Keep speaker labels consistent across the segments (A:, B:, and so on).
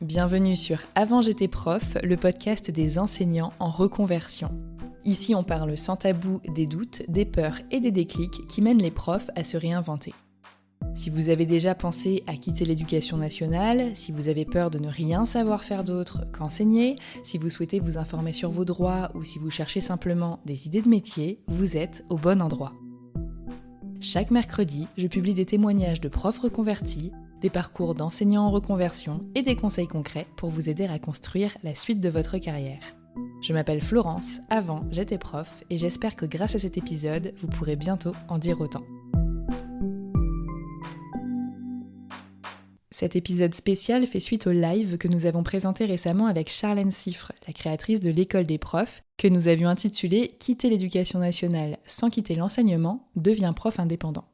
A: Bienvenue sur Avant j'étais prof, le podcast des enseignants en reconversion. Ici on parle sans tabou des doutes, des peurs et des déclics qui mènent les profs à se réinventer. Si vous avez déjà pensé à quitter l'éducation nationale, si vous avez peur de ne rien savoir faire d'autre qu'enseigner, si vous souhaitez vous informer sur vos droits ou si vous cherchez simplement des idées de métier, vous êtes au bon endroit. Chaque mercredi, je publie des témoignages de profs reconvertis, des parcours d'enseignants en reconversion et des conseils concrets pour vous aider à construire la suite de votre carrière. Je m'appelle Florence, avant j'étais prof et j'espère que grâce à cet épisode, vous pourrez bientôt en dire autant. Cet épisode spécial fait suite au live que nous avons présenté récemment avec Charlène Siffre, la créatrice de l'école des profs, que nous avions intitulé « Quitter l'éducation nationale sans quitter l'enseignement, devient prof indépendant ».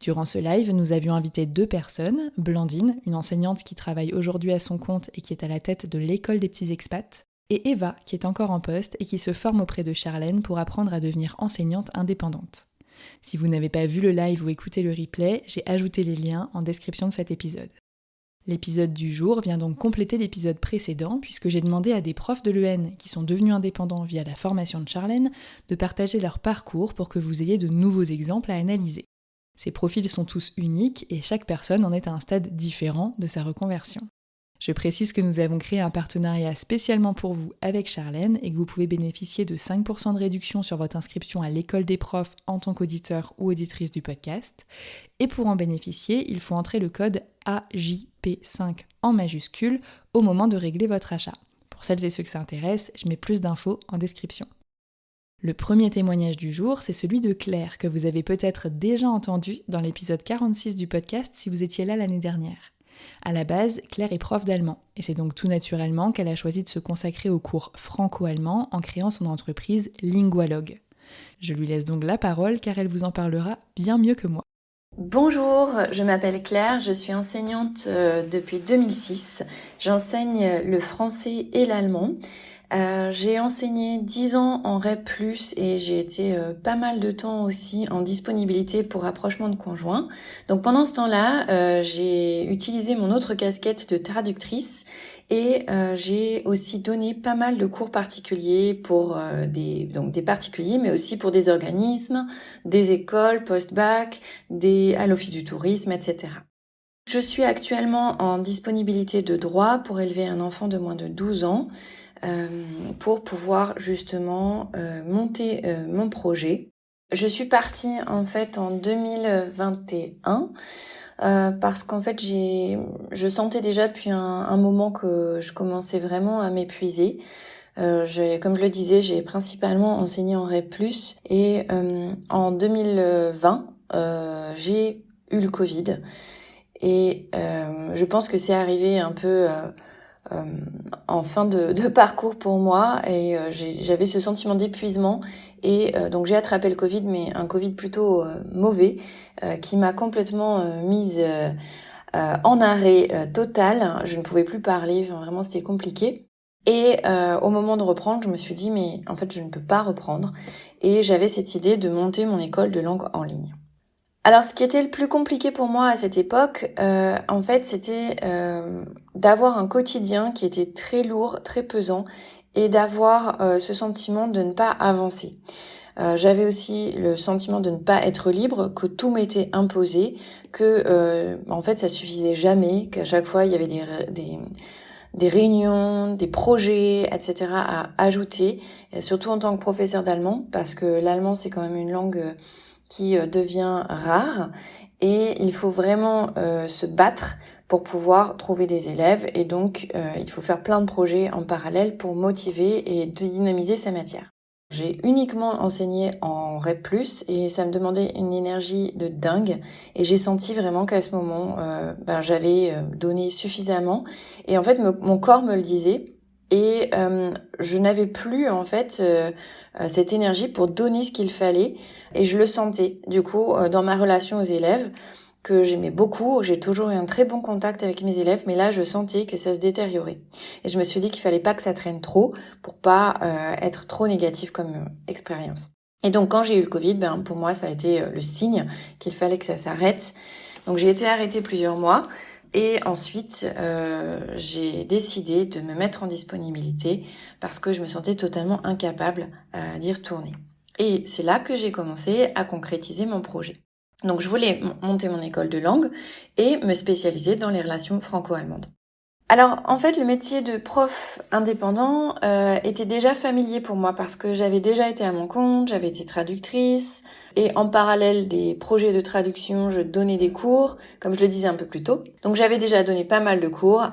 A: Durant ce live, nous avions invité 2 personnes, Blandine, une enseignante qui travaille aujourd'hui à son compte et qui est à la tête de l'école des petits expats, et Eva, qui est encore en poste et qui se forme auprès de Charlène pour apprendre à devenir enseignante indépendante. Si vous n'avez pas vu le live ou écouté le replay, j'ai ajouté les liens en description de cet épisode. L'épisode du jour vient donc compléter l'épisode précédent puisque j'ai demandé à des profs de l'EN qui sont devenus indépendants via la formation de Charlène de partager leur parcours pour que vous ayez de nouveaux exemples à analyser. Ces profils sont tous uniques et chaque personne en est à un stade différent de sa reconversion. Je précise que nous avons créé un partenariat spécialement pour vous avec Charlène et que vous pouvez bénéficier de 5% de réduction sur votre inscription à l'école des profs en tant qu'auditeur ou auditrice du podcast. Et pour en bénéficier, il faut entrer le code AJP5 en majuscule au moment de régler votre achat. Pour celles et ceux que ça intéresse, je mets plus d'infos en description. Le premier témoignage du jour, c'est celui de Claire, que vous avez peut-être déjà entendu dans l'épisode 46 du podcast si vous étiez là l'année dernière. À la base, Claire est prof d'allemand, et c'est donc tout naturellement qu'elle a choisi de se consacrer aux cours franco-allemand en créant son entreprise Lingualogue. Je lui laisse donc la parole car elle vous en parlera bien mieux que moi.
B: Bonjour, je m'appelle Claire, je suis enseignante depuis 2006. J'enseigne le français et l'allemand. J'ai enseigné 10 ans en REP+, et j'ai été pas mal de temps aussi en disponibilité pour rapprochement de conjoints. Donc pendant ce temps-là, j'ai utilisé mon autre casquette de traductrice et j'ai aussi donné pas mal de cours particuliers pour des particuliers, mais aussi pour des organismes, des écoles, post-bac, à l'office du tourisme, etc. Je suis actuellement en disponibilité de droit pour élever un enfant de moins de 12 ans. Pour pouvoir justement monter mon projet. Je suis partie en fait en 2021 parce qu'en fait je sentais déjà depuis un moment que je commençais vraiment à m'épuiser. Comme je le disais, j'ai principalement enseigné en REP+, et en 2020, j'ai eu le Covid. Et je pense que c'est arrivé un peu en fin de parcours pour moi, et j'avais ce sentiment d'épuisement, et donc j'ai attrapé le Covid, mais un Covid plutôt mauvais, qui m'a complètement mise en arrêt total. Je ne pouvais plus parler, enfin, vraiment c'était compliqué. Et au moment de reprendre, je me suis dit mais en fait je ne peux pas reprendre, et j'avais cette idée de monter mon école de langue en ligne. Alors, ce qui était le plus compliqué pour moi à cette époque, en fait, c'était d'avoir un quotidien qui était très lourd, très pesant, et d'avoir ce sentiment de ne pas avancer. J'avais aussi le sentiment de ne pas être libre, que tout m'était imposé, que en fait, ça suffisait jamais, qu'à chaque fois, il y avait des réunions, des projets, etc. à ajouter, et surtout en tant que professeur d'allemand, parce que l'allemand, c'est quand même une langue qui devient rare, et il faut vraiment se battre pour pouvoir trouver des élèves, et donc il faut faire plein de projets en parallèle pour motiver et dynamiser sa matière. J'ai uniquement enseigné en REP+, et ça me demandait une énergie de dingue, et j'ai senti vraiment qu'à ce moment, j'avais donné suffisamment, et en fait mon corps me le disait, et je n'avais plus en fait cette énergie pour donner ce qu'il fallait, et je le sentais du coup dans ma relation aux élèves, que j'aimais beaucoup. J'ai toujours eu un très bon contact avec mes élèves, mais là je sentais que ça se détériorait, et je me suis dit qu'il fallait pas que ça traîne trop pour pas être trop négatif comme expérience. Et donc quand j'ai eu le Covid, pour moi ça a été le signe qu'il fallait que ça s'arrête. Donc j'ai été arrêtée plusieurs mois. Et ensuite, j'ai décidé de me mettre en disponibilité parce que je me sentais totalement incapable d'y retourner. Et c'est là que j'ai commencé à concrétiser mon projet. Donc je voulais monter mon école de langue et me spécialiser dans les relations franco-allemandes. Alors en fait le métier de prof indépendant était déjà familier pour moi parce que j'avais déjà été à mon compte, j'avais été traductrice et en parallèle des projets de traduction je donnais des cours comme je le disais un peu plus tôt. Donc j'avais déjà donné pas mal de cours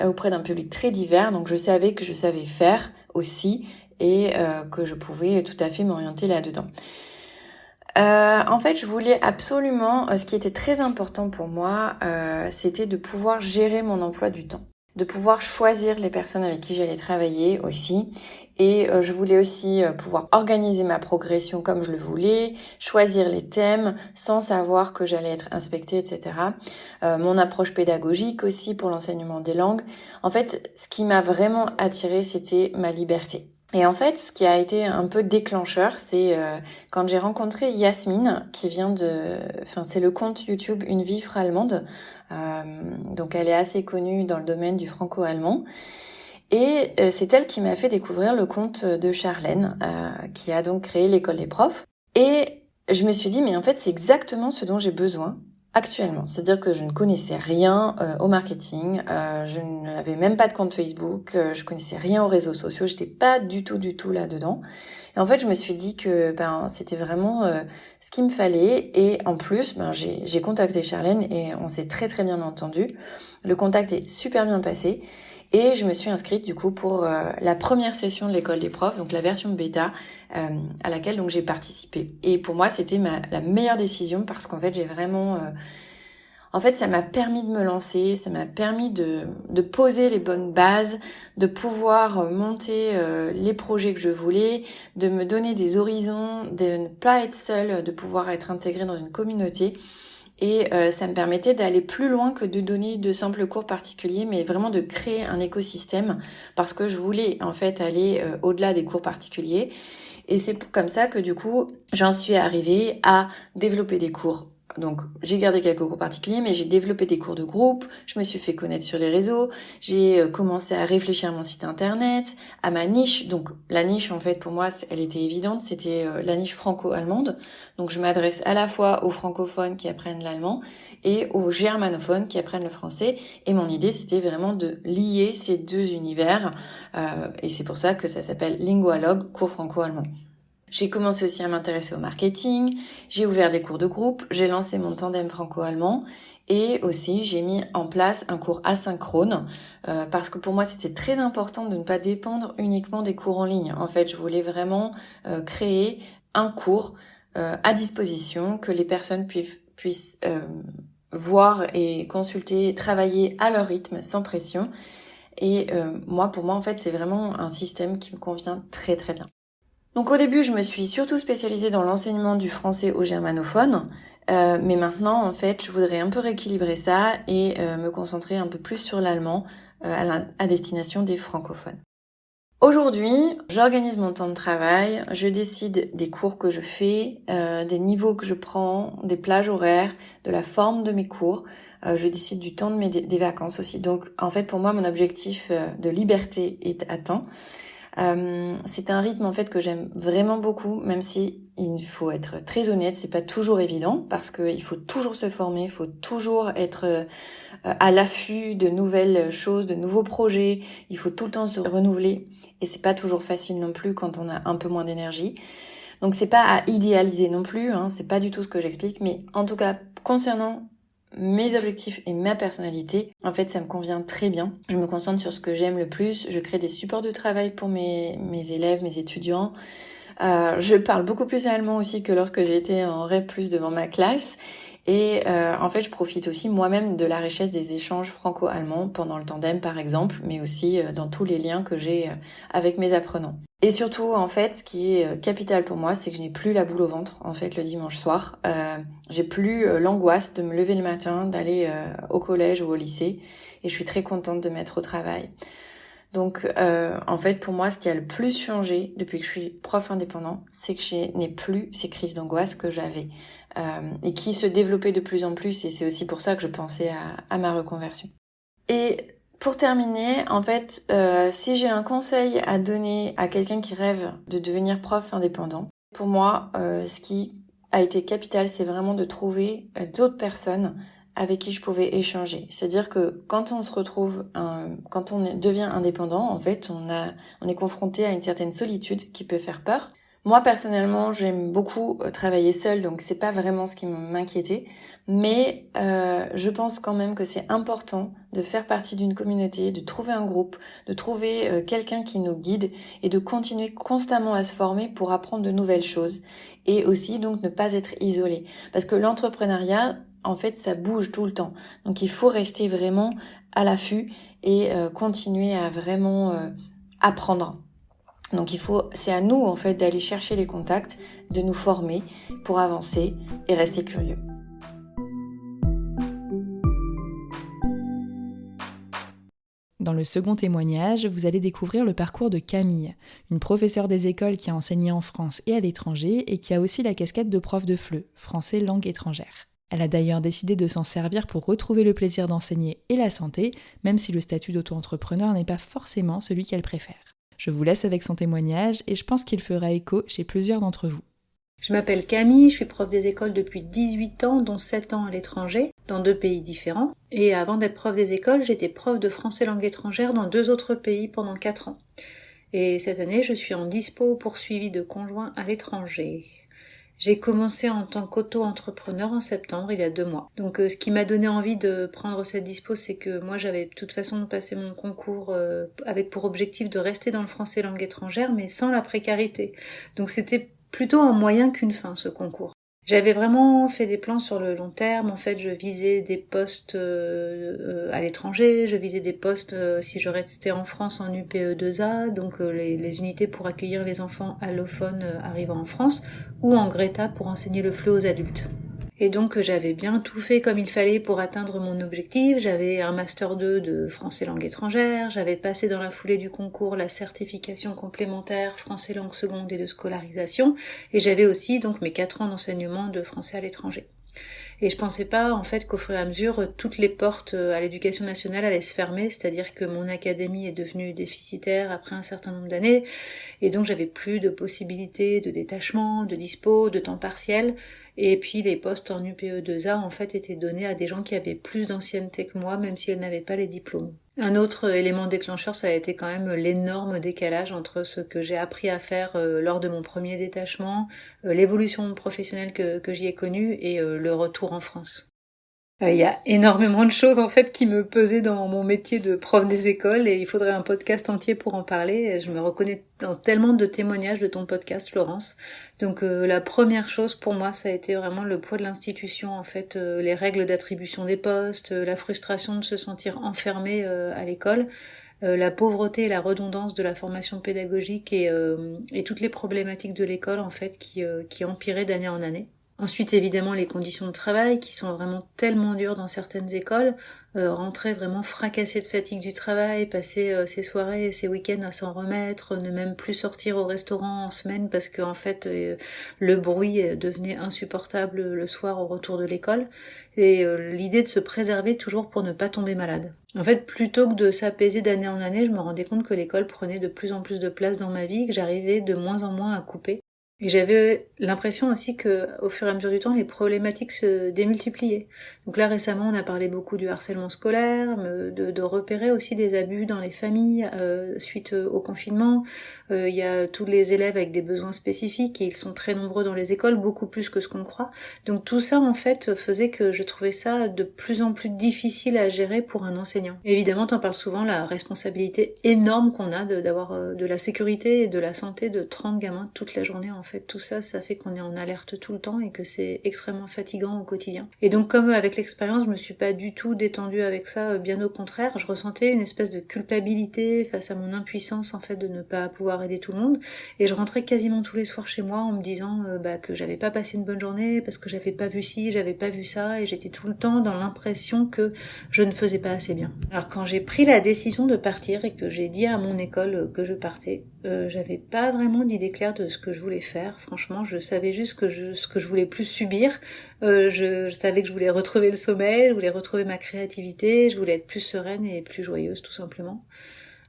B: auprès d'un public très divers, donc je savais que je savais faire aussi et que je pouvais tout à fait m'orienter là-dedans. En fait, je voulais absolument, ce qui était très important pour moi, c'était de pouvoir gérer mon emploi du temps, de pouvoir choisir les personnes avec qui j'allais travailler aussi. Et je voulais aussi pouvoir organiser ma progression comme je le voulais, choisir les thèmes sans savoir que j'allais être inspectée, etc. Mon approche pédagogique aussi pour l'enseignement des langues. En fait, ce qui m'a vraiment attirée, c'était ma liberté. Et en fait, ce qui a été un peu déclencheur, c'est quand j'ai rencontré Yasmine, qui vient c'est le compte YouTube Une Vivre allemande. Donc elle est assez connue dans le domaine du franco-allemand. Et c'est elle qui m'a fait découvrir le compte de Charlène, qui a donc créé l'école des profs. Et je me suis dit, mais en fait, c'est exactement ce dont j'ai besoin actuellement. C'est-à-dire que je ne connaissais rien au marketing, je n'avais même pas de compte Facebook, je connaissais rien aux réseaux sociaux, j'étais pas du tout là-dedans. Et en fait, je me suis dit que c'était vraiment ce qu'il me fallait. Et en plus, j'ai contacté Charlène et on s'est très très bien entendu. Le contact est super bien passé. Et je me suis inscrite du coup pour la première session de l'école des profs, donc la version bêta, à laquelle donc j'ai participé. Et pour moi, c'était la meilleure décision parce qu'en fait, j'ai vraiment... En fait, ça m'a permis de me lancer, ça m'a permis de poser les bonnes bases, de pouvoir monter les projets que je voulais, de me donner des horizons, de ne pas être seule, de pouvoir être intégrée dans une communauté. Et ça me permettait d'aller plus loin que de donner de simples cours particuliers, mais vraiment de créer un écosystème parce que je voulais en fait aller au-delà des cours particuliers. Et c'est comme ça que du coup, j'en suis arrivée à développer des cours. Donc j'ai gardé quelques cours particuliers, mais j'ai développé des cours de groupe, je me suis fait connaître sur les réseaux, j'ai commencé à réfléchir à mon site internet, à ma niche. Donc la niche en fait pour moi elle était évidente, c'était la niche franco-allemande. Donc je m'adresse à la fois aux francophones qui apprennent l'allemand et aux germanophones qui apprennent le français. Et mon idée c'était vraiment de lier ces deux univers et c'est pour ça que ça s'appelle Lingualogue, cours franco-allemand. J'ai commencé aussi à m'intéresser au marketing, j'ai ouvert des cours de groupe, j'ai lancé mon tandem franco-allemand et aussi j'ai mis en place un cours asynchrone parce que pour moi c'était très important de ne pas dépendre uniquement des cours en ligne. En fait, je voulais vraiment créer un cours à disposition que les personnes puissent voir et consulter, travailler à leur rythme sans pression. Et pour moi en fait c'est vraiment un système qui me convient très très bien. Donc au début, je me suis surtout spécialisée dans l'enseignement du français aux germanophones, mais maintenant, en fait, je voudrais un peu rééquilibrer ça et me concentrer un peu plus sur l'allemand à destination des francophones. Aujourd'hui, j'organise mon temps de travail, je décide des cours que je fais, des niveaux que je prends, des plages horaires, de la forme de mes cours. Je décide du temps des vacances aussi. Donc en fait, pour moi, mon objectif de liberté est atteint. C'est un rythme en fait que j'aime vraiment beaucoup, même si il faut être très honnête, c'est pas toujours évident parce qu'il faut toujours se former, il faut toujours être à l'affût de nouvelles choses, de nouveaux projets, il faut tout le temps se renouveler et c'est pas toujours facile non plus quand on a un peu moins d'énergie. Donc c'est pas à idéaliser non plus, c'est pas du tout ce que j'explique, mais en tout cas concernant mes objectifs et ma personnalité, en fait ça me convient très bien. Je me concentre sur ce que j'aime le plus, je crée des supports de travail pour mes élèves, mes étudiants. Je parle beaucoup plus allemand aussi que lorsque j'étais en REP+, devant ma classe. Et en fait, je profite aussi moi-même de la richesse des échanges franco-allemands pendant le tandem, par exemple, mais aussi dans tous les liens que j'ai avec mes apprenants. Et surtout, en fait, ce qui est capital pour moi, c'est que je n'ai plus la boule au ventre, en fait, le dimanche soir. J'ai plus l'angoisse de me lever le matin, d'aller au collège ou au lycée. Et je suis très contente de m'être au travail. Donc, en fait, pour moi, ce qui a le plus changé depuis que je suis prof indépendant, c'est que je n'ai plus ces crises d'angoisse que j'avais. et qui se développait de plus en plus, et c'est aussi pour ça que je pensais à ma reconversion. Et pour terminer, en fait, si j'ai un conseil à donner à quelqu'un qui rêve de devenir prof indépendant, pour moi, ce qui a été capital, c'est vraiment de trouver d'autres personnes avec qui je pouvais échanger. C'est-à-dire que quand on se retrouve, quand on devient indépendant, en fait, on est confronté à une certaine solitude qui peut faire peur. Moi, personnellement, j'aime beaucoup travailler seule, donc c'est pas vraiment ce qui m'inquiétait. Mais je pense quand même que c'est important de faire partie d'une communauté, de trouver un groupe, de trouver quelqu'un qui nous guide et de continuer constamment à se former pour apprendre de nouvelles choses. Et aussi, donc, ne pas être isolé. Parce que l'entrepreneuriat, en fait, ça bouge tout le temps. Donc, il faut rester vraiment à l'affût et continuer à vraiment apprendre. Donc c'est à nous en fait d'aller chercher les contacts, de nous former pour avancer et rester curieux.
A: Dans le second témoignage, vous allez découvrir le parcours de Camille, une professeure des écoles qui a enseigné en France et à l'étranger et qui a aussi la casquette de prof de FLE, français langue étrangère. Elle a d'ailleurs décidé de s'en servir pour retrouver le plaisir d'enseigner et la santé, même si le statut d'auto-entrepreneur n'est pas forcément celui qu'elle préfère. Je vous laisse avec son témoignage et je pense qu'il fera écho chez plusieurs d'entre vous.
C: Je m'appelle Camille, je suis prof des écoles depuis 18 ans, dont 7 ans à l'étranger, dans 2 pays différents. Et avant d'être prof des écoles, j'étais prof de français langue étrangère dans 2 autres pays pendant 4 ans. Et cette année, je suis en dispo poursuivi de conjoint à l'étranger. J'ai commencé en tant qu'auto-entrepreneur en septembre, il y a 2 mois. Donc ce qui m'a donné envie de prendre cette dispo, c'est que moi j'avais de toute façon passé mon concours avec pour objectif de rester dans le français langue étrangère, mais sans la précarité. Donc c'était plutôt un moyen qu'une fin, ce concours. J'avais vraiment fait des plans sur le long terme. En fait, je visais des postes à l'étranger, je visais des postes si je restais en France en UPE2A, donc les unités pour accueillir les enfants allophones arrivant en France, ou en Greta pour enseigner le FLE aux adultes. Et donc j'avais bien tout fait comme il fallait pour atteindre mon objectif. J'avais un master 2 de français langue étrangère, j'avais passé dans la foulée du concours la certification complémentaire français langue seconde et de scolarisation, et j'avais aussi donc mes 4 ans d'enseignement de français à l'étranger. Et je pensais pas en fait qu'au fur et à mesure toutes les portes à l'éducation nationale allaient se fermer, c'est-à-dire que mon académie est devenue déficitaire après un certain nombre d'années, et donc j'avais plus de possibilités de détachement, de dispo, de temps partiel. Et puis les postes en UPE2A en fait étaient donnés à des gens qui avaient plus d'ancienneté que moi, même si elles n'avaient pas les diplômes. Un autre élément déclencheur, ça a été quand même l'énorme décalage entre ce que j'ai appris à faire lors de mon premier détachement, l'évolution professionnelle que j'y ai connue et le retour en France. Il y a énormément de choses en fait qui me pesaient dans mon métier de prof des écoles et il faudrait un podcast entier pour en parler. Je me reconnais dans tellement de témoignages de ton podcast, Florence. Donc la première chose pour moi, ça a été vraiment le poids de l'institution, en fait, les règles d'attribution des postes, la frustration de se sentir enfermé à l'école, la pauvreté et la redondance de la formation pédagogique et toutes les problématiques de l'école en fait qui empiraient d'année en année. Ensuite, évidemment, les conditions de travail qui sont vraiment tellement dures dans certaines écoles, rentrer vraiment fracassé de fatigue du travail, passer ses soirées et ses week-ends à s'en remettre, ne même plus sortir au restaurant en semaine parce que en fait le bruit devenait insupportable le soir au retour de l'école, et l'idée de se préserver toujours pour ne pas tomber malade. En fait, plutôt que de s'apaiser d'année en année, je me rendais compte que l'école prenait de plus en plus de place dans ma vie, que j'arrivais de moins en moins à couper. Et j'avais l'impression aussi que, au fur et à mesure du temps, les problématiques se démultipliaient. Donc là, récemment, on a parlé beaucoup du harcèlement scolaire, de repérer aussi des abus dans les familles suite au confinement. Il y a tous les élèves avec des besoins spécifiques et ils sont très nombreux dans les écoles, beaucoup plus que ce qu'on croit. Donc tout ça, en fait, faisait que je trouvais ça de plus en plus difficile à gérer pour un enseignant. Évidemment, t'en parles souvent, la responsabilité énorme qu'on a d'avoir de la sécurité et de la santé de 30 gamins toute la journée, en fait, tout ça, ça fait qu'on est en alerte tout le temps et que c'est extrêmement fatigant au quotidien. Et donc, comme avec l'expérience, je me suis pas du tout détendue avec ça, bien au contraire, je ressentais une espèce de culpabilité face à mon impuissance, en fait, de ne pas pouvoir aider tout le monde. Et je rentrais quasiment tous les soirs chez moi en me disant que j'avais pas passé une bonne journée parce que j'avais pas vu ci, j'avais pas vu ça, et j'étais tout le temps dans l'impression que je ne faisais pas assez bien. Alors quand j'ai pris la décision de partir et que j'ai dit à mon école que je partais, j'avais pas vraiment d'idée claire de ce que je voulais faire. Franchement, je savais juste ce que je voulais plus subir. Je savais que je voulais retrouver le sommeil, je voulais retrouver ma créativité, je voulais être plus sereine et plus joyeuse, tout simplement.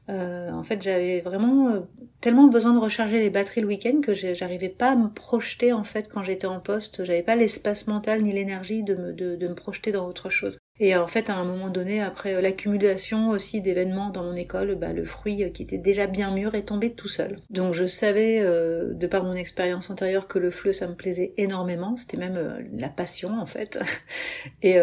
C: En fait, j'avais vraiment tellement besoin de recharger les batteries le week-end que j'arrivais pas à me projeter en fait quand j'étais en poste. J'avais pas l'espace mental ni l'énergie de me projeter dans autre chose. Et en fait, à un moment donné, après l'accumulation aussi d'événements dans mon école, le fruit qui était déjà bien mûr est tombé tout seul. Donc je savais, de par mon expérience antérieure, que le FLE, ça me plaisait énormément. C'était même la passion, en fait. Et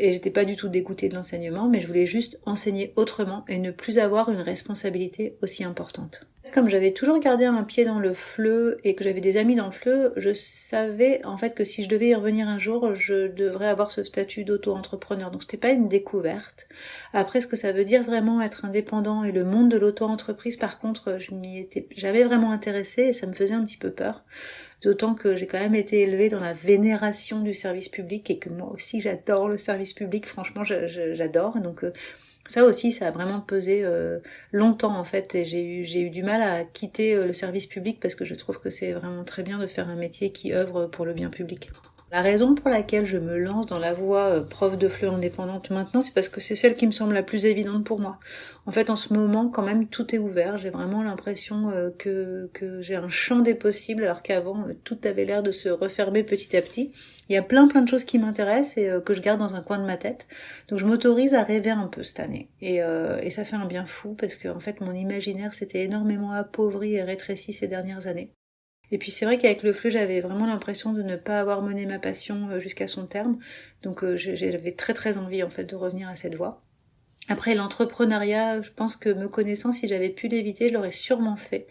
C: j'étais pas du tout dégoûtée de l'enseignement, mais je voulais juste enseigner autrement et ne plus avoir une responsabilité aussi importante. Comme j'avais toujours gardé un pied dans le FLE et que j'avais des amis dans le FLE, je savais en fait que si je devais y revenir un jour, je devrais avoir ce statut d'auto-entrepreneur. Donc c'était pas une découverte. Après, ce que ça veut dire vraiment être indépendant et le monde de l'auto-entreprise, par contre, j'avais vraiment intéressée et ça me faisait un petit peu peur. D'autant que j'ai quand même été élevée dans la vénération du service public et que moi aussi j'adore le service public. Franchement, j'adore. Donc ça aussi, ça a vraiment pesé longtemps en fait, et j'ai eu du mal à quitter le service public parce que je trouve que c'est vraiment très bien de faire un métier qui œuvre pour le bien public. La raison pour laquelle je me lance dans la voie prof de FLE indépendante maintenant, c'est parce que c'est celle qui me semble la plus évidente pour moi. En fait, en ce moment, quand même, tout est ouvert. J'ai vraiment l'impression que j'ai un champ des possibles, alors qu'avant, tout avait l'air de se refermer petit à petit. Il y a plein de choses qui m'intéressent et que je garde dans un coin de ma tête. Donc je m'autorise à rêver un peu cette année. Et ça fait un bien fou parce que en fait, mon imaginaire s'était énormément appauvri et rétréci ces dernières années. Et puis c'est vrai qu'avec le FLE, j'avais vraiment l'impression de ne pas avoir mené ma passion jusqu'à son terme. Donc j'avais très très envie en fait de revenir à cette voie. Après l'entrepreneuriat, je pense que me connaissant, si j'avais pu l'éviter, je l'aurais sûrement fait.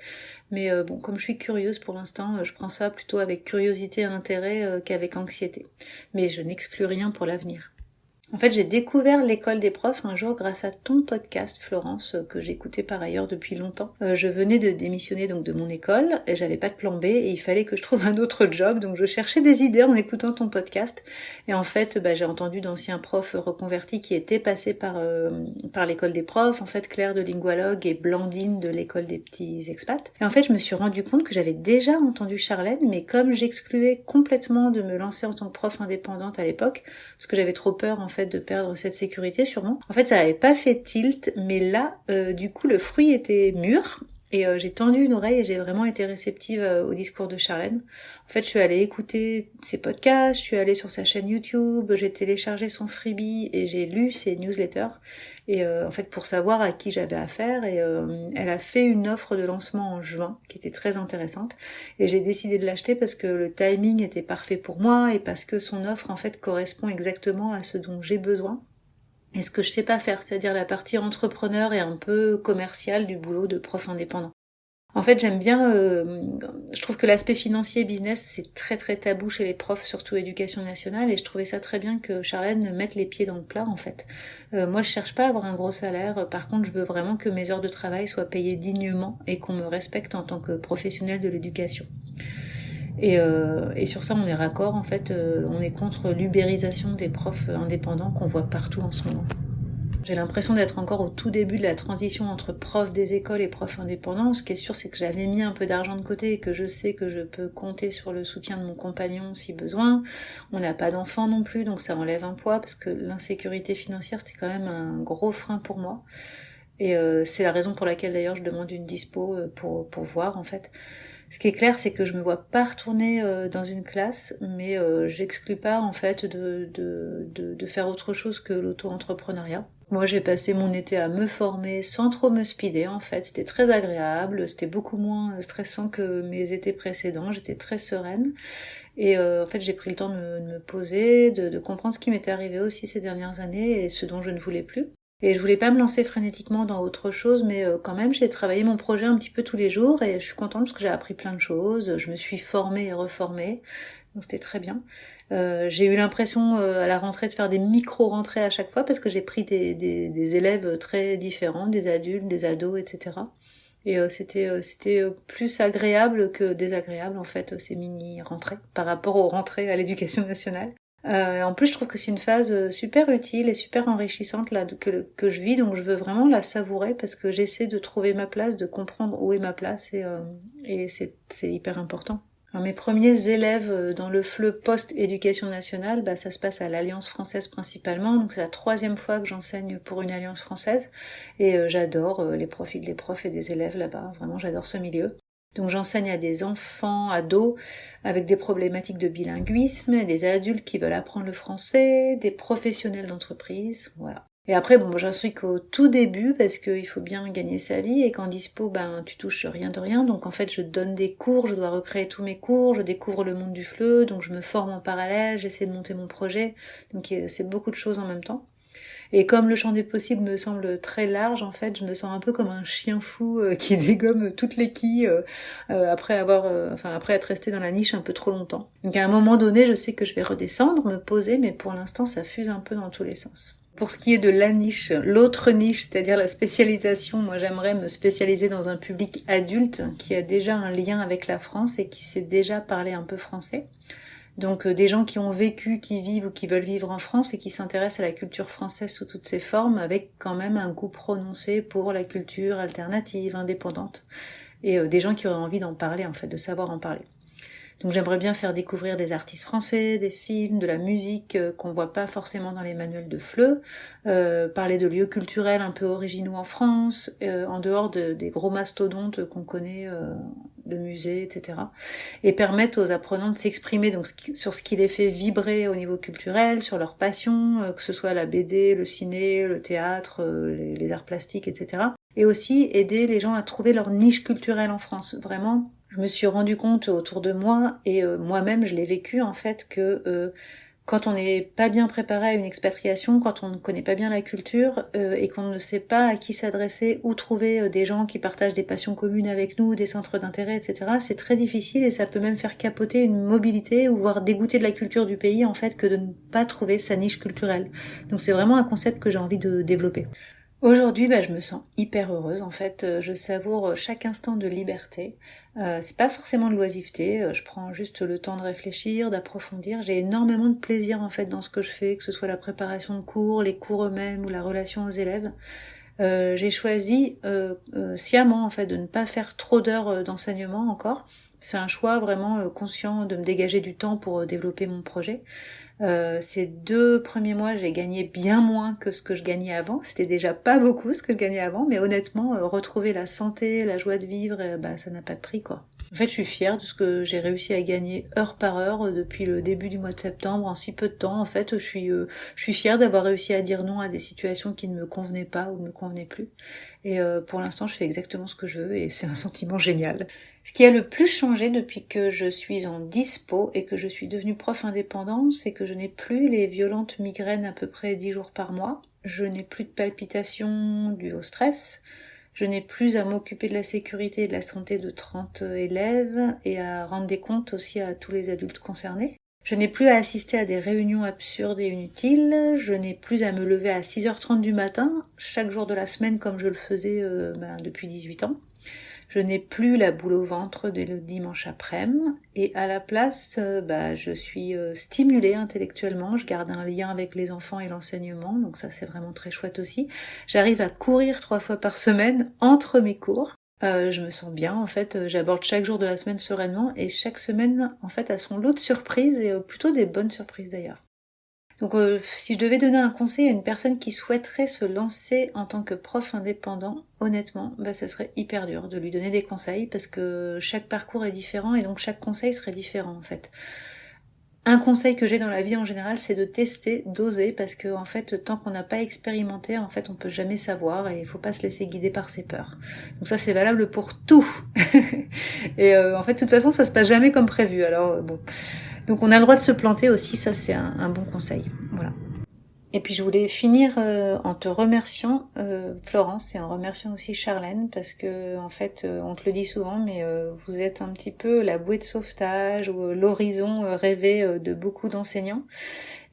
C: Mais bon, comme je suis curieuse pour l'instant, je prends ça plutôt avec curiosité et intérêt qu'avec anxiété. Mais je n'exclus rien pour l'avenir. En fait, j'ai découvert l'école des profs un jour grâce à ton podcast, Florence, que j'écoutais par ailleurs depuis longtemps. Je venais de démissionner donc de mon école et j'avais pas de plan B et il fallait que je trouve un autre job, donc je cherchais des idées en écoutant ton podcast. Et en fait, j'ai entendu d'anciens profs reconvertis qui étaient passés par l'école des profs, en fait Claire de Lingualogue et Blandine de l'école des petits expats. Et en fait, je me suis rendu compte que j'avais déjà entendu Charlène, mais comme j'excluais complètement de me lancer en tant que prof indépendante à l'époque, parce que j'avais trop peur en fait de perdre cette sécurité sûrement. En fait, ça n'avait pas fait tilt, mais là, du coup, le fruit était mûr et j'ai tendu une oreille et j'ai vraiment été réceptive au discours de Charlène. En fait, je suis allée écouter ses podcasts, je suis allée sur sa chaîne YouTube, j'ai téléchargé son freebie et j'ai lu ses newsletters. Et en fait, pour savoir à qui j'avais affaire, et elle a fait une offre de lancement en juin qui était très intéressante. Et j'ai décidé de l'acheter parce que le timing était parfait pour moi et parce que son offre en fait correspond exactement à ce dont j'ai besoin. Et ce que je sais pas faire, c'est-à-dire la partie entrepreneur et un peu commerciale du boulot de prof indépendant. En fait, j'aime bien, je trouve que l'aspect financier business, c'est très très tabou chez les profs, surtout éducation nationale, et je trouvais ça très bien que Charlène mette les pieds dans le plat, en fait. Moi, je cherche pas à avoir un gros salaire, par contre, je veux vraiment que mes heures de travail soient payées dignement et qu'on me respecte en tant que professionnelle de l'éducation. Et sur ça, on est raccord, en fait, on est contre l'ubérisation des profs indépendants qu'on voit partout en ce moment. J'ai l'impression d'être encore au tout début de la transition entre prof des écoles et prof indépendant. Ce qui est sûr, c'est que j'avais mis un peu d'argent de côté et que je sais que je peux compter sur le soutien de mon compagnon si besoin. On n'a pas d'enfants non plus, donc ça enlève un poids parce que l'insécurité financière, c'était quand même un gros frein pour moi. Et c'est la raison pour laquelle d'ailleurs je demande une dispo pour voir en fait. Ce qui est clair, c'est que je me vois pas retourner dans une classe, mais j'exclus pas en fait de faire autre chose que l'auto-entrepreneuriat. Moi, j'ai passé mon été à me former sans trop me speeder, en fait. C'était très agréable, c'était beaucoup moins stressant que mes étés précédents, j'étais très sereine. Et en fait, j'ai pris le temps de me poser, de comprendre ce qui m'était arrivé aussi ces dernières années et ce dont je ne voulais plus. Et je voulais pas me lancer frénétiquement dans autre chose, mais quand même, j'ai travaillé mon projet un petit peu tous les jours et je suis contente parce que j'ai appris plein de choses, je me suis formée et reformée, donc c'était très bien. J'ai eu l'impression à la rentrée de faire des micro-rentrées à chaque fois parce que j'ai pris des élèves très différents, des adultes, des ados, etc. Et c'était plus agréable que désagréable en fait ces mini-rentrées par rapport aux rentrées à l'éducation nationale. En plus, je trouve que c'est une phase super utile et super enrichissante là que je vis, donc je veux vraiment la savourer parce que j'essaie de trouver ma place, de comprendre où est ma place et c'est hyper important. Alors, mes premiers élèves dans le FLE post-éducation nationale, ça se passe à l'Alliance française principalement, donc c'est la 3e fois que j'enseigne pour une Alliance française et j'adore les profils des profs et des élèves là-bas, vraiment j'adore ce milieu. Donc j'enseigne à des enfants, ados, avec des problématiques de bilinguisme, des adultes qui veulent apprendre le français, des professionnels d'entreprise, voilà. Et après, j'en suis qu'au tout début parce qu'il faut bien gagner sa vie et qu'en dispo, tu touches rien de rien. Donc en fait, je donne des cours, je dois recréer tous mes cours, je découvre le monde du FLE, donc je me forme en parallèle, j'essaie de monter mon projet. Donc c'est beaucoup de choses en même temps. Et comme le champ des possibles me semble très large, en fait, je me sens un peu comme un chien fou qui dégomme toutes les quilles après être resté dans la niche un peu trop longtemps. Donc à un moment donné, je sais que je vais redescendre, me poser, mais pour l'instant, ça fuse un peu dans tous les sens. Pour ce qui est de la niche, l'autre niche, c'est-à-dire la spécialisation, moi j'aimerais me spécialiser dans un public adulte qui a déjà un lien avec la France et qui sait déjà parler un peu français. Donc des gens qui ont vécu, qui vivent ou qui veulent vivre en France et qui s'intéressent à la culture française sous toutes ses formes, avec quand même un goût prononcé pour la culture alternative, indépendante, et des gens qui auraient envie d'en parler, en fait, de savoir en parler. Donc j'aimerais bien faire découvrir des artistes français, des films, de la musique qu'on voit pas forcément dans les manuels de FLE, parler de lieux culturels un peu originaux en France, en dehors des gros mastodontes qu'on connaît, de musées, etc. Et permettre aux apprenants de s'exprimer donc sur ce qui les fait vibrer au niveau culturel, sur leur passion, que ce soit la BD, le ciné, le théâtre, les arts plastiques, etc. Et aussi aider les gens à trouver leur niche culturelle en France, vraiment. Je me suis rendu compte autour de moi, et moi-même je l'ai vécu en fait, que quand on n'est pas bien préparé à une expatriation, quand on ne connaît pas bien la culture et qu'on ne sait pas à qui s'adresser, où trouver des gens qui partagent des passions communes avec nous, des centres d'intérêt, etc., c'est très difficile et ça peut même faire capoter une mobilité ou voire dégoûter de la culture du pays en fait que de ne pas trouver sa niche culturelle. Donc c'est vraiment un concept que j'ai envie de développer. Aujourd'hui, je me sens hyper heureuse. En fait, je savoure chaque instant de liberté. C'est pas forcément de l'oisiveté. Je prends juste le temps de réfléchir, d'approfondir. J'ai énormément de plaisir en fait dans ce que je fais, que ce soit la préparation de cours, les cours eux-mêmes ou la relation aux élèves. J'ai choisi sciemment en fait de ne pas faire trop d'heures d'enseignement encore. C'est un choix vraiment conscient de me dégager du temps pour développer mon projet. Ces 2 premiers mois, j'ai gagné bien moins que ce que je gagnais avant. C'était déjà pas beaucoup ce que je gagnais avant, mais honnêtement, retrouver la santé, la joie de vivre, ça n'a pas de prix, quoi. En fait, je suis fière de ce que j'ai réussi à gagner heure par heure depuis le début du mois de septembre, en si peu de temps. En fait, je suis fière d'avoir réussi à dire non à des situations qui ne me convenaient pas ou ne me convenaient plus. Et pour l'instant, je fais exactement ce que je veux et c'est un sentiment génial. Ce qui a le plus changé depuis que je suis en dispo et que je suis devenue prof indépendante, c'est que je n'ai plus les violentes migraines à peu près 10 jours par mois. Je n'ai plus de palpitations dues au stress. Je n'ai plus à m'occuper de la sécurité et de la santé de 30 élèves et à rendre des comptes aussi à tous les adultes concernés. Je n'ai plus à assister à des réunions absurdes et inutiles. Je n'ai plus à me lever à 6h30 du matin, chaque jour de la semaine comme je le faisais depuis 18 ans. Je n'ai plus la boule au ventre dès le dimanche après-midi et à la place, je suis stimulée intellectuellement. Je garde un lien avec les enfants et l'enseignement, donc ça c'est vraiment très chouette aussi. J'arrive à courir 3 fois par semaine entre mes cours. Je me sens bien en fait, j'aborde chaque jour de la semaine sereinement et chaque semaine en fait a son lot de surprises et plutôt des bonnes surprises d'ailleurs. Donc si je devais donner un conseil à une personne qui souhaiterait se lancer en tant que prof indépendant, honnêtement, ça serait hyper dur de lui donner des conseils parce que chaque parcours est différent et donc chaque conseil serait différent en fait. Un conseil que j'ai dans la vie en général, c'est de tester, d'oser, parce que en fait, tant qu'on n'a pas expérimenté, en fait, on peut jamais savoir et il faut pas se laisser guider par ses peurs. Donc ça, c'est valable pour tout. Et en fait, de toute façon, ça se passe jamais comme prévu. Alors bon. Donc on a le droit de se planter aussi, ça c'est un bon conseil. Voilà. Et puis je voulais finir en te remerciant Florence et en remerciant aussi Charlène parce que en fait on te le dit souvent mais vous êtes un petit peu la bouée de sauvetage ou l'horizon rêvé de beaucoup d'enseignants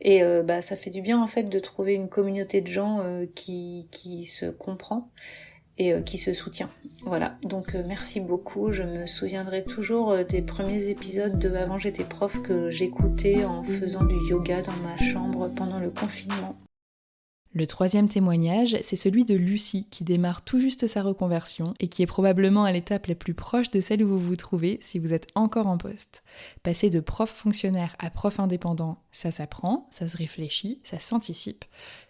C: et ça fait du bien en fait de trouver une communauté de gens qui se comprend et qui se soutient. Voilà, donc merci beaucoup. Je me souviendrai toujours des premiers épisodes de Avant j'étais prof que j'écoutais en faisant du yoga dans ma chambre pendant le confinement.
A: Le troisième témoignage, c'est celui de Lucie qui démarre tout juste sa reconversion et qui est probablement à l'étape la plus proche de celle où vous vous trouvez si vous êtes encore en poste. Passer de prof fonctionnaire à prof indépendant, ça s'apprend, ça se réfléchit, ça s'anticipe.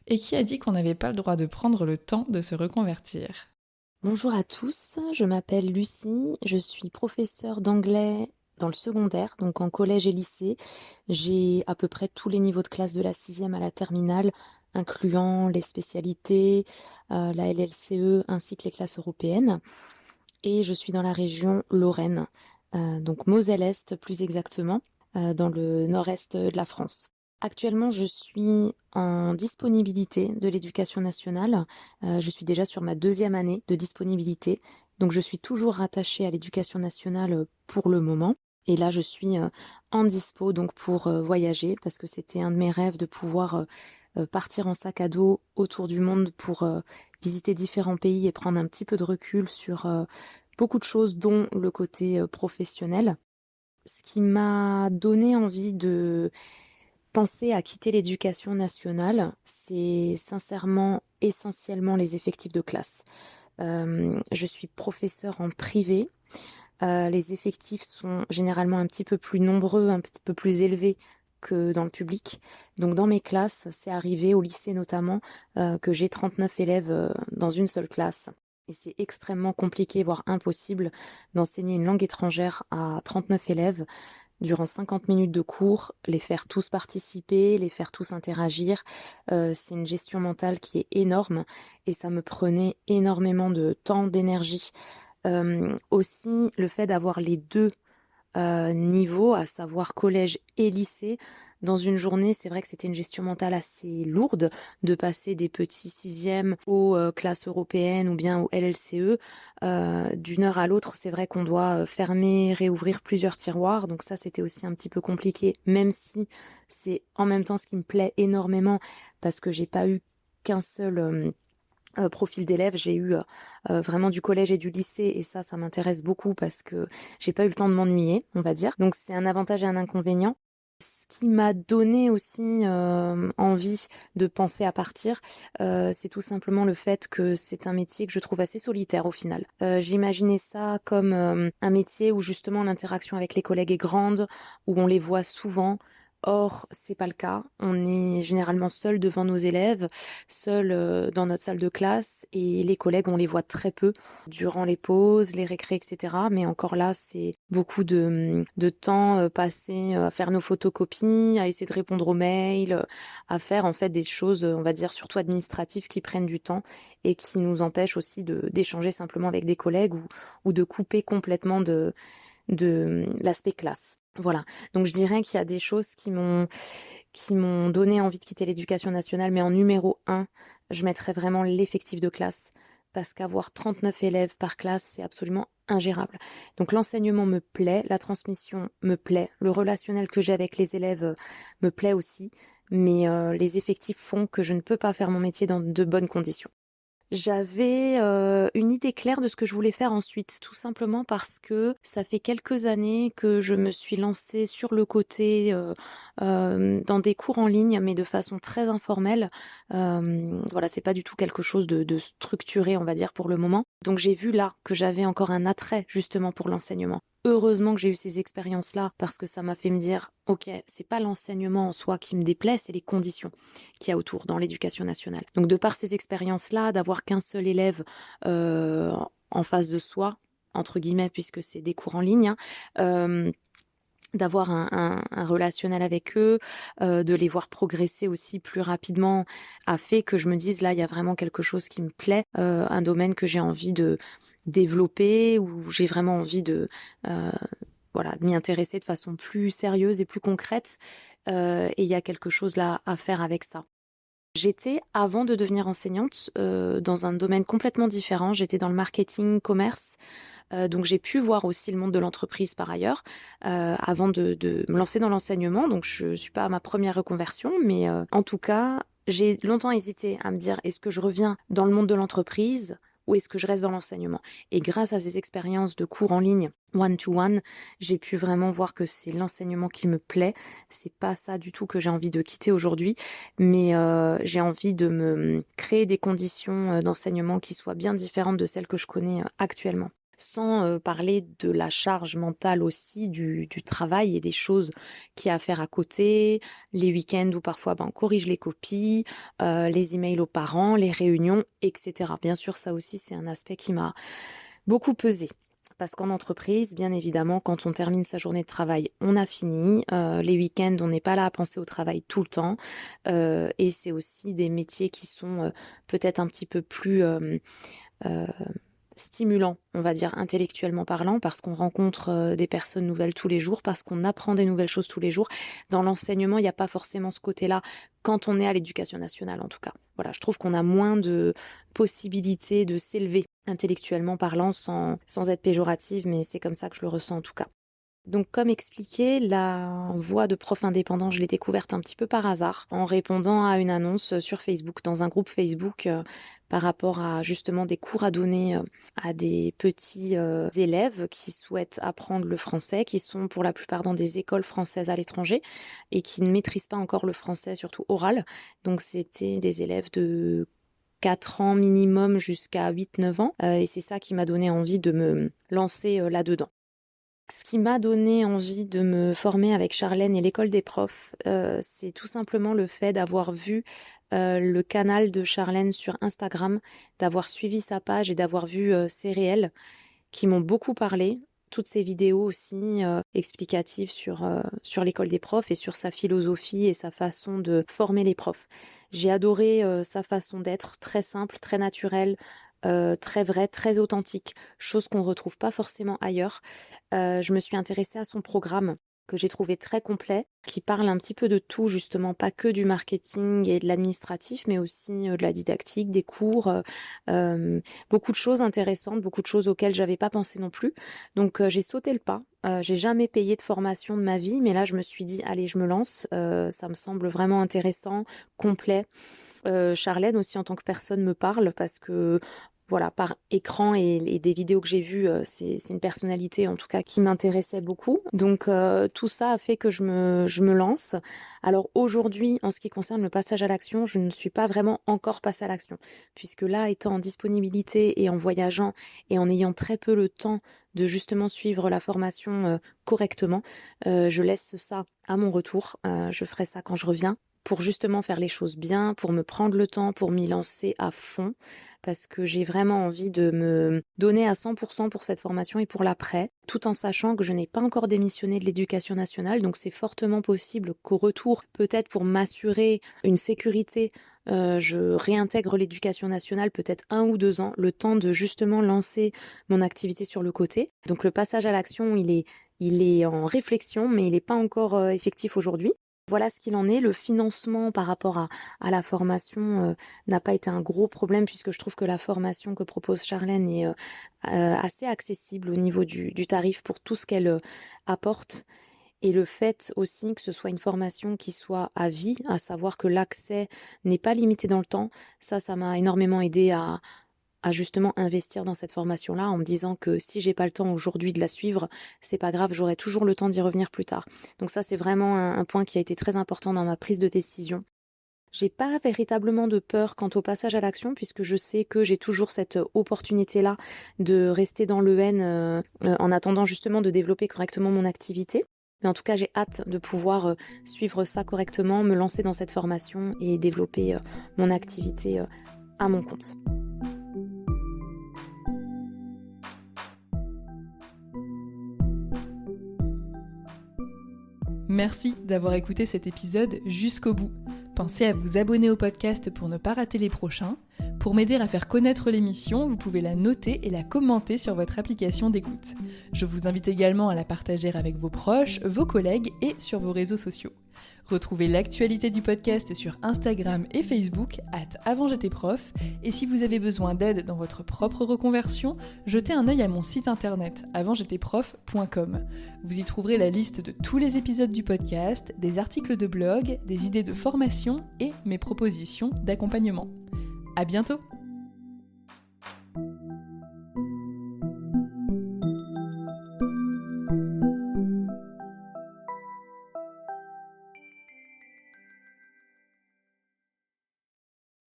A: Et qui a dit qu'on n'avait pas le droit de prendre le temps de se reconvertir ?
D: Bonjour à tous, je m'appelle Lucie, je suis professeure d'anglais dans le secondaire, donc en collège et lycée. J'ai à peu près tous les niveaux de classe de la 6e à la terminale, incluant les spécialités, la LLCE ainsi que les classes européennes. Et je suis dans la région Lorraine, donc Moselle-Est plus exactement, dans le nord-est de la France. Actuellement, je suis en disponibilité de l'éducation nationale. Je suis déjà sur ma 2e année de disponibilité. Donc, je suis toujours rattachée à l'éducation nationale pour le moment. Et là, je suis en dispo donc pour voyager parce que c'était un de mes rêves de pouvoir partir en sac à dos autour du monde pour visiter différents pays et prendre un petit peu de recul sur beaucoup de choses, dont le côté professionnel. Ce qui m'a donné envie de penser à quitter l'éducation nationale, c'est sincèrement essentiellement les effectifs de classe. Je suis professeure en privé. Les effectifs sont généralement un petit peu plus nombreux, un petit peu plus élevés que dans le public. Donc dans mes classes, c'est arrivé au lycée notamment que j'ai 39 élèves dans une seule classe. Et c'est extrêmement compliqué, voire impossible, d'enseigner une langue étrangère à 39 élèves durant 50 minutes de cours, les faire tous participer, les faire tous interagir. C'est une gestion mentale qui est énorme et ça me prenait énormément de temps, d'énergie. Aussi, le fait d'avoir les deux niveaux, à savoir collège et lycée, dans une journée, c'est vrai que c'était une gestion mentale assez lourde de passer des petits 6e aux classes européennes ou bien aux LLCE. D'une heure à l'autre, c'est vrai qu'on doit fermer, réouvrir plusieurs tiroirs. Donc ça, c'était aussi un petit peu compliqué, même si c'est en même temps ce qui me plaît énormément parce que j'ai pas eu qu'un seul profil d'élèves, j'ai eu vraiment du collège et du lycée et ça m'intéresse beaucoup parce que j'ai pas eu le temps de m'ennuyer, on va dire. Donc c'est un avantage et un inconvénient. Ce qui m'a donné aussi envie de penser à partir, c'est tout simplement le fait que c'est un métier que je trouve assez solitaire au final. J'imaginais ça comme un métier où justement l'interaction avec les collègues est grande, où on les voit souvent. Or, c'est pas le cas. On est généralement seul devant nos élèves, seul dans notre salle de classe et les collègues, on les voit très peu durant les pauses, les récrés, etc. Mais encore là, c'est beaucoup de temps passé à faire nos photocopies, à essayer de répondre aux mails, à faire en fait des choses, on va dire, surtout administratives qui prennent du temps et qui nous empêchent aussi d'échanger simplement avec des collègues ou de couper complètement de l'aspect classe. Voilà, donc je dirais qu'il y a des choses qui m'ont donné envie de quitter l'éducation nationale, mais en numéro 1, je mettrais vraiment l'effectif de classe, parce qu'avoir 39 élèves par classe, c'est absolument ingérable. Donc l'enseignement me plaît, la transmission me plaît, le relationnel que j'ai avec les élèves me plaît aussi, mais les effectifs font que je ne peux pas faire mon métier dans de bonnes conditions. J'avais une idée claire de ce que je voulais faire ensuite, tout simplement parce que ça fait quelques années que je me suis lancée sur le côté dans des cours en ligne, mais de façon très informelle. Voilà, c'est pas du tout quelque chose de structuré, on va dire, pour le moment. Donc j'ai vu là que j'avais encore un attrait justement pour l'enseignement. Heureusement que j'ai eu ces expériences-là parce que ça m'a fait me dire, ok, c'est pas l'enseignement en soi qui me déplaît, c'est les conditions qu'il y a autour dans l'éducation nationale. Donc de par ces expériences-là, d'avoir qu'un seul élève en face de soi, entre guillemets, puisque c'est des cours en ligne, d'avoir un relationnel avec eux, de les voir progresser aussi plus rapidement, a fait que je me dise, là, il y a vraiment quelque chose qui me plaît, un domaine que j'ai envie de développer, où j'ai vraiment envie de m'y intéresser de façon plus sérieuse et plus concrète. Et il y a quelque chose là à faire avec ça. J'étais, avant de devenir enseignante, dans un domaine complètement différent. J'étais dans le marketing, commerce. Donc j'ai pu voir aussi le monde de l'entreprise par ailleurs, avant de me lancer dans l'enseignement. Donc je ne suis pas à ma première reconversion, mais en tout cas, j'ai longtemps hésité à me dire, est-ce que je reviens dans le monde de l'entreprise ou est-ce que je reste dans l'enseignement? Et grâce à ces expériences de cours en ligne, one-to-one, j'ai pu vraiment voir que c'est l'enseignement qui me plaît. C'est pas ça du tout que j'ai envie de quitter aujourd'hui, mais j'ai envie de me créer des conditions d'enseignement qui soient bien différentes de celles que je connais actuellement. Sans parler de la charge mentale aussi du travail et des choses qu'il y a à faire à côté, les week-ends où parfois on corrige les copies, les emails aux parents, les réunions, etc. Bien sûr, ça aussi, c'est un aspect qui m'a beaucoup pesé. Parce qu'en entreprise, bien évidemment, quand on termine sa journée de travail, on a fini. Les week-ends, on n'est pas là à penser au travail tout le temps. Et c'est aussi des métiers qui sont peut-être un petit peu plus stimulants, on va dire, intellectuellement parlant, parce qu'on rencontre des personnes nouvelles tous les jours, parce qu'on apprend des nouvelles choses tous les jours. Dans l'enseignement, il n'y a pas forcément ce côté-là, quand on est à l'éducation nationale en tout cas. Voilà, je trouve qu'on a moins de possibilités de s'élever intellectuellement parlant sans être péjorative, mais c'est comme ça que je le ressens en tout cas. Donc comme expliqué, la voie de prof indépendant, je l'ai découverte un petit peu par hasard en répondant à une annonce sur Facebook, dans un groupe Facebook par rapport à justement des cours à donner à des petits élèves qui souhaitent apprendre le français, qui sont pour la plupart dans des écoles françaises à l'étranger et qui ne maîtrisent pas encore le français, surtout oral. Donc c'était des élèves de 4 ans minimum jusqu'à 8-9 ans et c'est ça qui m'a donné envie de me lancer là-dedans. Ce qui m'a donné envie de me former avec Charlène et l'école des profs, c'est tout simplement le fait d'avoir vu le canal de Charlène sur Instagram, d'avoir suivi sa page et d'avoir vu ses réels qui m'ont beaucoup parlé. Toutes ces vidéos aussi explicatives sur l'école des profs et sur sa philosophie et sa façon de former les profs. J'ai adoré sa façon d'être, très simple, très naturelle, très vraie, très authentique, chose qu'on ne retrouve pas forcément ailleurs. Je me suis intéressée à son programme que j'ai trouvé très complet, qui parle un petit peu de tout justement, pas que du marketing et de l'administratif, mais aussi de la didactique, des cours, beaucoup de choses intéressantes, beaucoup de choses auxquelles j'avais pas pensé non plus. Donc j'ai sauté le pas. J'ai jamais payé de formation de ma vie, mais là je me suis dit allez, je me lance. Ça me semble vraiment intéressant, complet. Charlène aussi en tant que personne me parle parce que voilà, par écran et des vidéos que j'ai vues, c'est une personnalité en tout cas qui m'intéressait beaucoup. Donc tout ça a fait que je me lance. Alors aujourd'hui, en ce qui concerne le passage à l'action, je ne suis pas vraiment encore passée à l'action. Puisque là, étant en disponibilité et en voyageant et en ayant très peu le temps de justement suivre la formation correctement, je laisse ça à mon retour. Je ferai ça quand je reviens, pour justement faire les choses bien, pour me prendre le temps, pour m'y lancer à fond, parce que j'ai vraiment envie de me donner à 100% pour cette formation et pour l'après, tout en sachant que je n'ai pas encore démissionné de l'éducation nationale, donc c'est fortement possible qu'au retour, peut-être pour m'assurer une sécurité, je réintègre l'éducation nationale peut-être 1 ou 2 ans, le temps de justement lancer mon activité sur le côté. Donc le passage à l'action, il est en réflexion, mais il n'est pas encore effectif aujourd'hui. Voilà ce qu'il en est. Le financement par rapport à la formation n'a pas été un gros problème puisque je trouve que la formation que propose Charlène est assez accessible au niveau du tarif pour tout ce qu'elle apporte. Et le fait aussi que ce soit une formation qui soit à vie, à savoir que l'accès n'est pas limité dans le temps, ça m'a énormément aidé à justement investir dans cette formation-là en me disant que si j'ai pas le temps aujourd'hui de la suivre, c'est pas grave, j'aurai toujours le temps d'y revenir plus tard. Donc ça, c'est vraiment un point qui a été très important dans ma prise de décision. J'ai pas véritablement de peur quant au passage à l'action puisque je sais que j'ai toujours cette opportunité-là de rester dans l'EN en attendant justement de développer correctement mon activité. Mais en tout cas, j'ai hâte de pouvoir suivre ça correctement, me lancer dans cette formation et développer mon activité à mon compte.
A: Merci d'avoir écouté cet épisode jusqu'au bout. Pensez à vous abonner au podcast pour ne pas rater les prochains. Pour m'aider à faire connaître l'émission, vous pouvez la noter et la commenter sur votre application d'écoute. Je vous invite également à la partager avec vos proches, vos collègues et sur vos réseaux sociaux. Retrouvez l'actualité du podcast sur Instagram et Facebook @avantj'étaisprof et si vous avez besoin d'aide dans votre propre reconversion, jetez un œil à mon site internet avantj'étaisprof.com. Vous y trouverez la liste de tous les épisodes du podcast, des articles de blog, des idées de formation et mes propositions d'accompagnement. À bientôt!